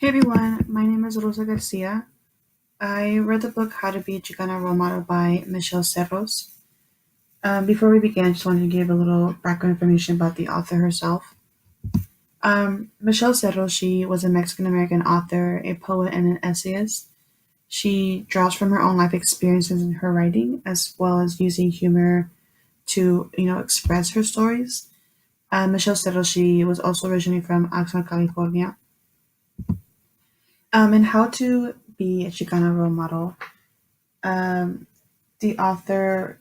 Hey everyone, my name is Rosa Garcia. I read the book How to Be a Chicana Role Model by Michele Serros. Before we begin, I just wanted to give a little background information about the author herself. Michele Serros, she was a Mexican American author, a poet, and an essayist. She draws from her own life experiences in her writing, as well as using humor to, express her stories. Michele Serros, she was also originally from Oxnard, California. And how to be a Chicana role model. Um, the author,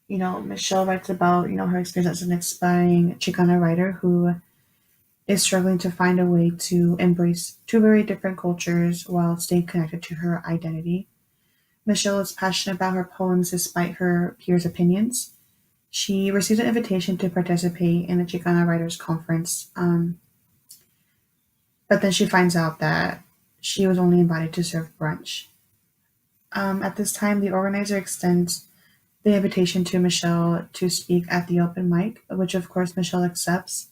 Michelle writes about, her experience as an aspiring Chicana writer who is struggling to find a way to embrace two very different cultures while staying connected to her identity. Michelle is passionate about her poems despite her peers' opinions. She received an invitation to participate in the Chicana Writers Conference, but then she finds out that she was only invited to serve brunch. At this time, the organizer extends the invitation to Michelle to speak at the open mic, which of course Michelle accepts.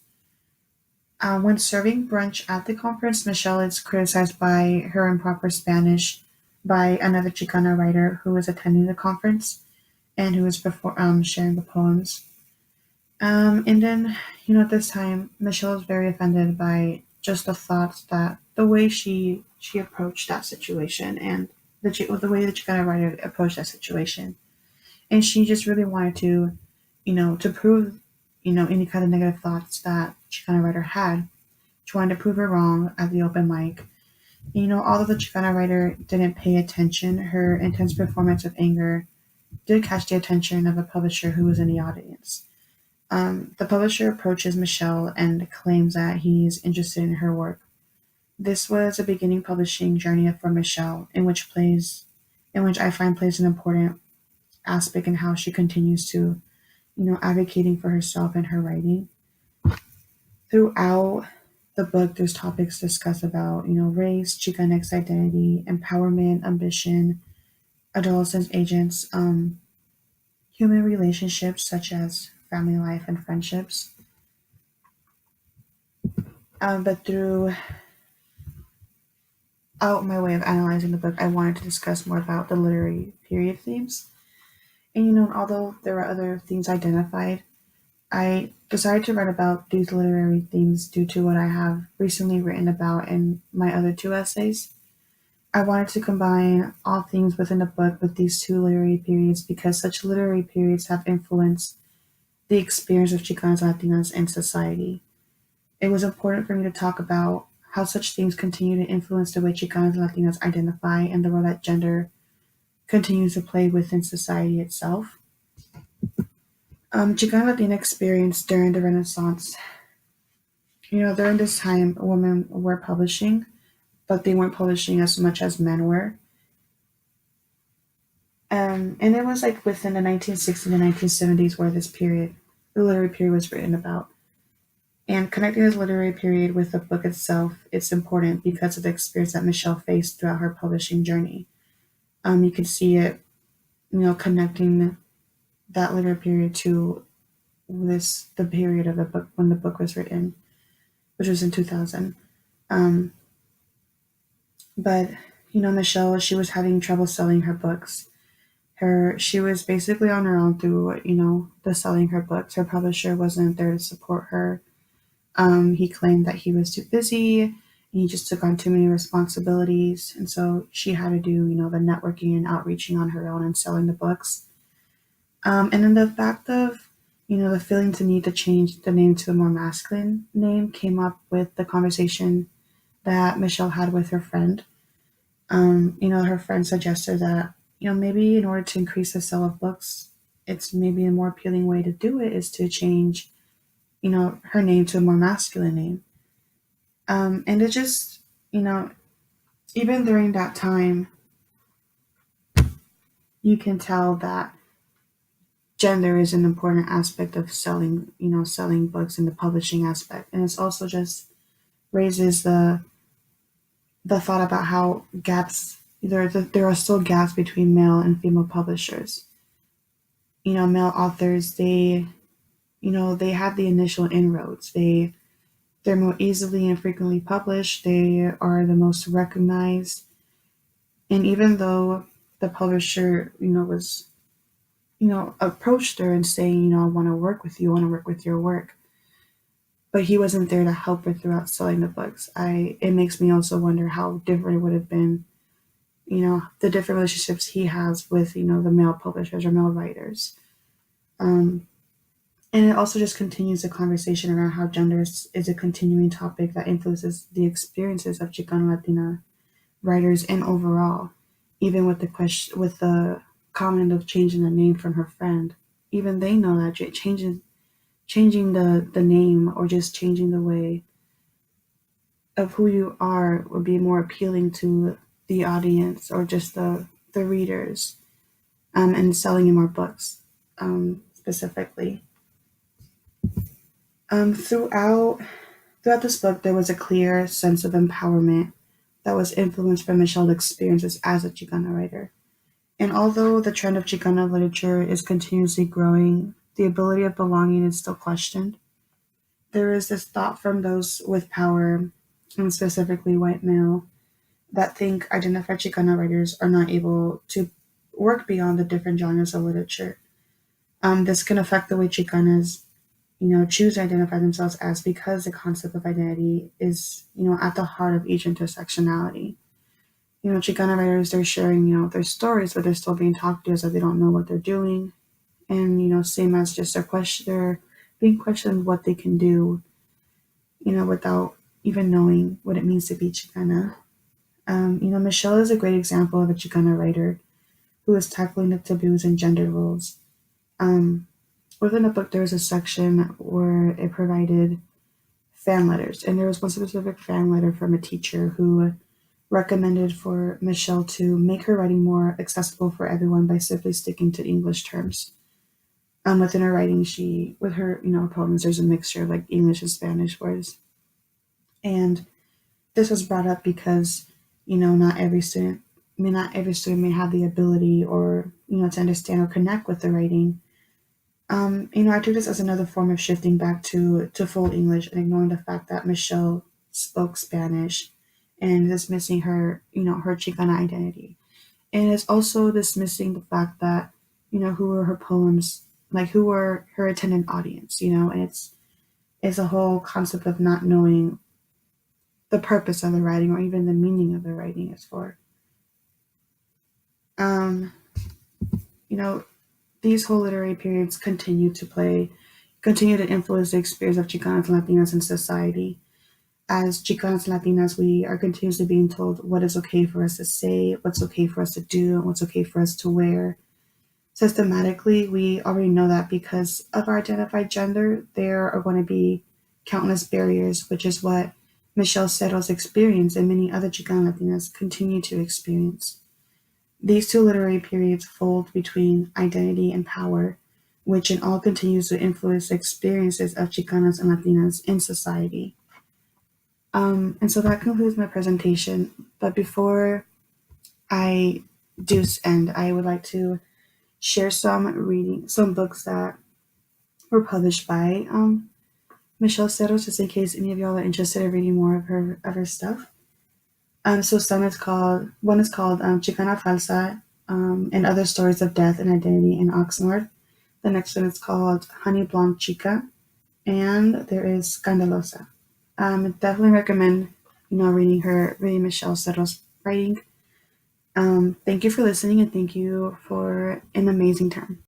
When serving brunch at the conference, Michelle is criticized by her improper Spanish by another Chicana writer who is attending the conference and who is sharing the poems. And then, at this time, Michelle is very offended by just the thoughts that the way she approached that situation and the way the Chicana writer approached that situation, and she just really wanted to, to prove, any kind of negative thoughts that Chicana writer had. She wanted to prove her wrong at the open mic. Although the Chicana writer didn't pay attention, her intense performance of anger did catch the attention of a publisher who was in the audience. The publisher approaches Michelle and claims that he's interested in her work. This was a beginning publishing journey for Michelle, in which I find plays an important aspect in how she continues to, advocating for herself in her writing. Throughout the book, there's topics discussed about, race, Chicanx identity, empowerment, ambition, adolescent agents, human relationships such as family life and friendships. But throughout my way of analyzing the book, I wanted to discuss more about the literary period themes. And although there are other themes identified, I decided to write about these literary themes due to what I have recently written about in my other two essays. I wanted to combine all themes within the book with these two literary periods because such literary periods have influenced the experience of Chicanas and Latinas in society. It was important for me to talk about how such themes continue to influence the way Chicanas and Latinas identify and the role that gender continues to play within society itself. Chicana Latina experience during the Renaissance. During this time, women were publishing, but they weren't publishing as much as men were. And it was like within the 1960s and 1970s where the literary period was written about. And connecting this literary period with the book itself, it's important because of the experience that Michelle faced throughout her publishing journey. You can see it, connecting that literary period to the period of the book when the book was written, which was in 2000. Um, but Michelle, she was having trouble selling her books. She was basically on her own through the selling her books. Her publisher wasn't there to support her. He claimed that he was too busy and he just took on too many responsibilities, and so she had to do the networking and outreaching on her own and selling the books. And then the fact of the feeling to need to change the name to a more masculine name came up with the conversation that Michelle had with her friend. Her friend suggested that, maybe in order to increase the sale of books, it's maybe a more appealing way to do it is to change, her name to a more masculine name. And it just, even during that time, you can tell that gender is an important aspect of selling, selling books in the publishing aspect. And it's also just raises the thought about how there are still gaps between male and female publishers. Male authors, they have the initial inroads. They're more easily and frequently published. They are the most recognized. And even though the publisher, was, approached her and saying, I want to work with you, I want to work with your work, but he wasn't there to help her throughout selling the books. It makes me also wonder how different it would have been, the different relationships he has with, the male publishers or male writers. Um, and it also just continues the conversation around how gender is a continuing topic that influences the experiences of Chicana Latina writers and overall, even with the comment of changing the name from her friend. Even they know that changing the name or just changing the way of who you are would be more appealing to the audience or just the readers, and selling you more books, specifically. Throughout this book, there was a clear sense of empowerment that was influenced by Michelle's experiences as a Chicana writer. And although the trend of Chicana literature is continuously growing, the ability of belonging is still questioned. There is this thought from those with power, and specifically white male, that think identified Chicana writers are not able to work beyond the different genres of literature. This can affect the way Chicanas, choose to identify themselves as, because the concept of identity is, at the heart of each intersectionality. Chicana writers, they're sharing, their stories, but they're still being talked to as if they don't know what they're doing. And, same as just they're being questioned what they can do, without even knowing what it means to be Chicana. Michelle is a great example of a Chicana writer who is tackling the taboos and gender roles. Um, Within the book, there was a section where it provided fan letters, and there was one specific fan letter from a teacher who recommended for Michelle to make her writing more accessible for everyone by simply sticking to English terms. Within her writing, with her, poems, there's a mixture of like English and Spanish words. And this was brought up because, not every student may have the ability or, to understand or connect with the writing. I took this as another form of shifting back to full English and ignoring the fact that Michelle spoke Spanish and dismissing her, her Chicana identity. And it's also dismissing the fact that, who were her poems, like who were her attendant audience, and it's a whole concept of not knowing the purpose of the writing or even the meaning of the writing is for. Um, you know, these whole literary periods continue to influence the experience of Chicanas and Latinas in society. As Chicanas and Latinas, we are continuously being told what is okay for us to say, what's okay for us to do, and what's okay for us to wear. Systematically, we already know that because of our identified gender, there are going to be countless barriers, which is what Michelle Serros experienced and many other Chicana Latinas continue to experience. These two literary periods fold between identity and power, which in all continues to influence the experiences of Chicanas and Latinas in society. And so that concludes my presentation. But before I do end, I would like to share some books that were published by Michelle Serros, just in case any of y'all are interested in reading more of her stuff. So one is called Chicana Falsa, and Other Stories of Death and Identity in Oxnard. The next one is called Honey Blonde Chica, and there is Scandalosa. Definitely recommend, reading Michelle Serros' writing. Thank you for listening, and thank you for an amazing term.